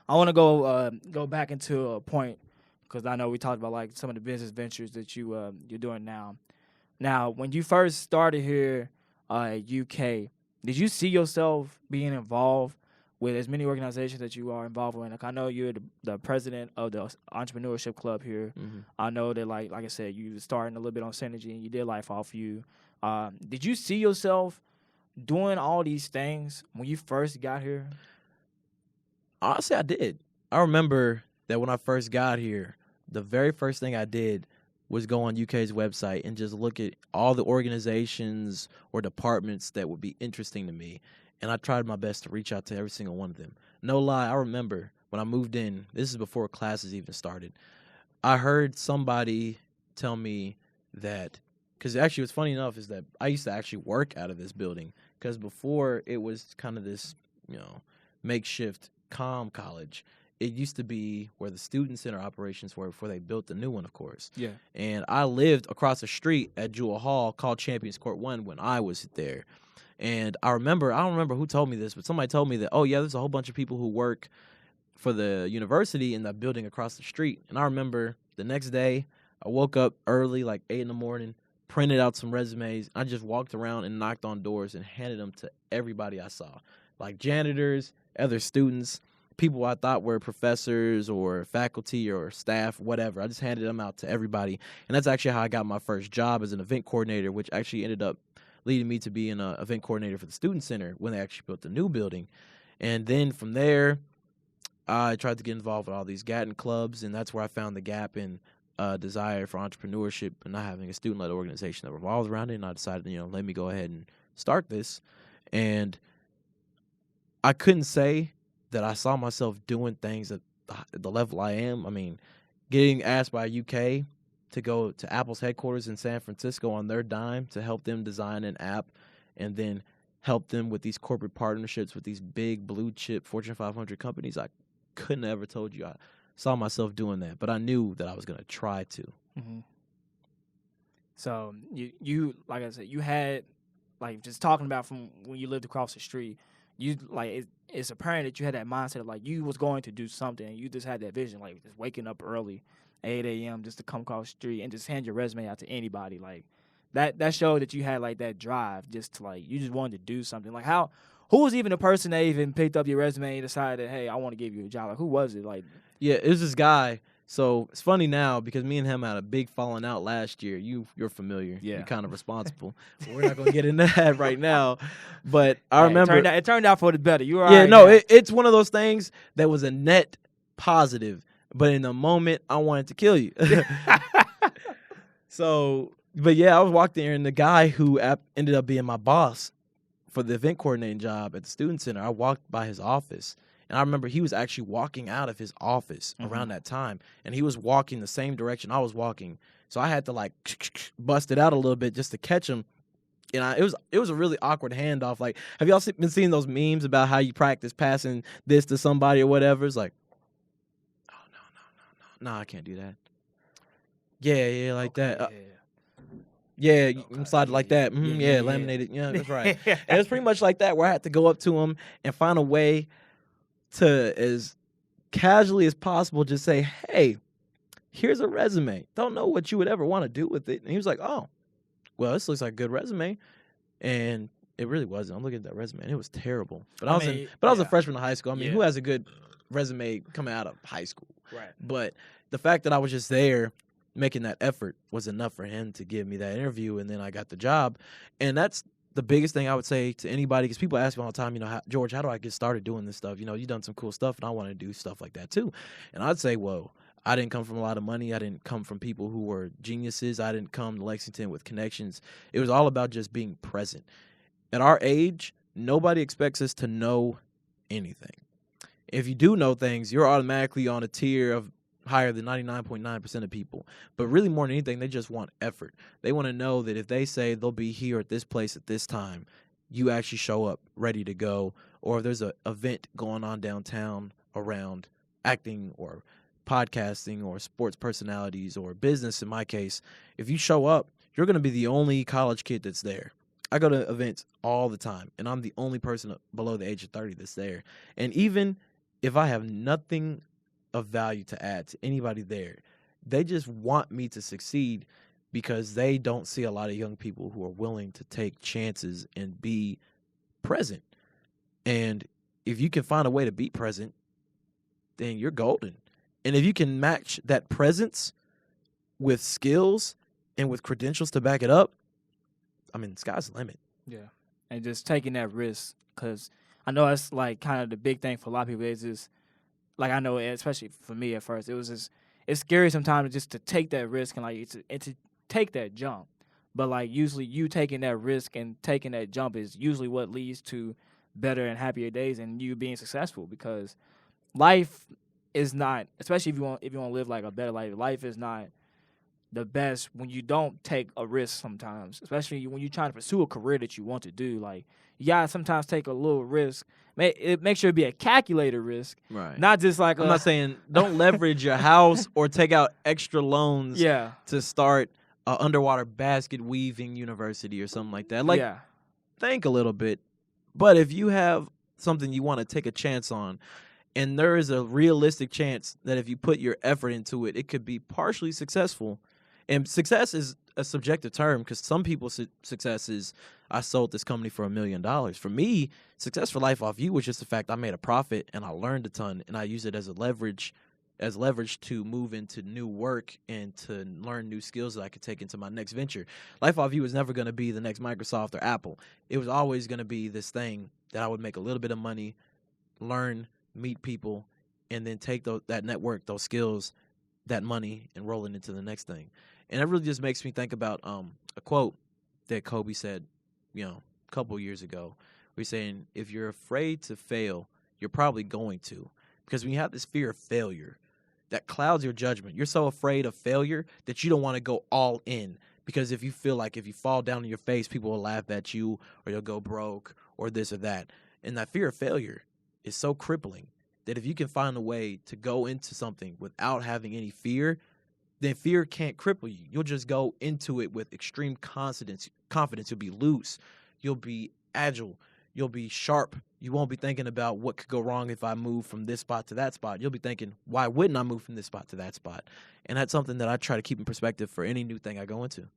I want to go back into a point because I know we talked about like some of the business ventures that you're doing now. Now, when you first started here at UK, did you see yourself being involved with as many organizations that you are involved with? Like, I know you're the president of the entrepreneurship club here. Mm-hmm. I know that, like I said, you was starting a little bit on Synergy and you did Life Off You. Did you see yourself doing all these things when you first got here? Honestly, I did. I remember that when I first got here, the very first thing I did was go on UK's website and just look at all the organizations or departments that would be interesting to me. And I tried my best to reach out to every single one of them. No lie, I remember when I moved in, this is before classes even started, I heard somebody tell me that, because actually what's funny enough is that I used to actually work out of this building, because before it was kind of this, makeshift comm college. It used to be where the student center operations were before they built the new one, of course. Yeah. And I lived across the street at Jewel Hall called Champions Court 1 when I was there. And I don't remember who told me this, but somebody told me that, oh, yeah, there's a whole bunch of people who work for the university in that building across the street. And I remember the next day, I woke up early, like 8 in the morning, printed out some resumes. I just walked around and knocked on doors and handed them to everybody I saw, like janitors, other students, people I thought were professors or faculty or staff, whatever. I just handed them out to everybody. And that's actually how I got my first job as an event coordinator, which actually ended up leading me to being an event coordinator for the Student Center when they actually built the new building. And then from there, I tried to get involved with all these Gatton clubs, and that's where I found the gap in desire for entrepreneurship and not having a student-led organization that revolves around it. And I decided, let me go ahead and start this. And I couldn't say that I saw myself doing things at the level I am. I mean, getting asked by UK to go to Apple's headquarters in San Francisco on their dime to help them design an app and then help them with these corporate partnerships with these big blue chip Fortune 500 companies. I couldn't have ever told you I saw myself doing that, but I knew that I was going to try to. Mm-hmm. So you like I said, you had, like, just talking about from when you lived across the street, you like it's apparent that you had that mindset of like you was going to do something and you just had that vision, like just waking up early, 8 a.m. just to come across the street and just hand your resume out to anybody. Like that showed that you had like that drive just to like you just wanted to do something. Like who was even the person that even picked up your resume and decided, hey, I want to give you a job? Like who was it? Like yeah, it was this guy. So it's funny now because me and him had a big falling out last year. You're familiar. Yeah. You're kind of responsible. We're not going to get into that right now. But I remember. It turned out for the better. You were all yeah, right no, now. it's one of those things that was a net positive. But in the moment, I wanted to kill you. So, but yeah, I was walking there, and the guy who ended up being my boss for the event coordinating job at the Student Center, I walked by his office. And I remember he was actually walking out of his office around that time, and he was walking the same direction I was walking. So I had to like bust it out a little bit just to catch him. And it was a really awkward handoff. Like, have y'all been seeing those memes about how you practice passing this to somebody or whatever? It's like, oh no, I can't do that. Yeah, like that. Yeah, you slide it like that. Yeah, laminated. Yeah, that's right. And it was pretty much like that, where I had to go up to him and find a way to, as casually as possible, just say, hey, here's a resume. Don't know what you would ever want to do with it. And he was like, oh, well, this looks like a good resume. And it really wasn't. I'm looking at that resume, and it was terrible. But I was a freshman in high school. I mean, who has a good resume coming out of high school? Right. But the fact that I was just there making that effort was enough for him to give me that interview, and then I got the job. And that's the biggest thing I would say to anybody, because people ask me all the time, George, how do I get started doing this stuff? You've done some cool stuff, and I want to do stuff like that too. And I'd say, well, I didn't come from a lot of money. I didn't come from people who were geniuses. I didn't come to Lexington with connections. It was all about just being present. At our age, nobody expects us to know anything. If you do know things, you're automatically on a tier of higher than 99.9% of people. But really, more than anything, they just want effort. They want to know that if they say they'll be here at this place at this time, you actually show up ready to go. Or if there's an event going on downtown around acting or podcasting or sports personalities or business, in my case, if you show up, you're going to be the only college kid that's there. I go to events all the time, and I'm the only person below the age of 30 that's there. And even if I have nothing of value to add to anybody there, they just want me to succeed because they don't see a lot of young people who are willing to take chances and be present. And if you can find a way to be present, then you're golden. And if you can match that presence with skills and with credentials to back it up, I mean, sky's the limit. Yeah, and just taking that risk, because I know that's like kind of the big thing for a lot of people. Is just like, I know, especially for me at first, it was just, it's scary sometimes just to take that risk and like to take that jump. But like usually you taking that risk and taking that jump is usually what leads to better and happier days and you being successful, because life is not, especially if you want to live like a better life, life is not the best when you don't take a risk sometimes, especially when you're trying to pursue a career that you want to do. Like, you gotta sometimes take a little risk. Make sure it be a calculated risk, Right. not just like I'm not saying don't leverage your house or take out extra loans yeah, to start a underwater basket weaving university or something like that. Like, yeah, think a little bit. But if you have something you want to take a chance on, and there is a realistic chance that if you put your effort into it, it could be partially successful. And success is a subjective term because some people's success is, I sold this company for $1 million. For me, success for Life Off You was just the fact I made a profit and I learned a ton and I use it as leverage to move into new work and to learn new skills that I could take into my next venture. Life Off You was never going to be the next Microsoft or Apple. It was always going to be this thing that I would make a little bit of money, learn, meet people, and then take that network, those skills, that money, and roll it into the next thing. And it really just makes me think about a quote that Kobe said, a couple years ago. Where he's saying, if you're afraid to fail, you're probably going to. Because when you have this fear of failure, that clouds your judgment. You're so afraid of failure that you don't want to go all in. Because if you feel like if you fall down on your face, people will laugh at you or you'll go broke or this or that. And that fear of failure is so crippling that if you can find a way to go into something without having any fear, then fear can't cripple you. You'll just go into it with extreme confidence. You'll be loose. You'll be agile. You'll be sharp. You won't be thinking about what could go wrong if I move from this spot to that spot. You'll be thinking, why wouldn't I move from this spot to that spot? And that's something that I try to keep in perspective for any new thing I go into.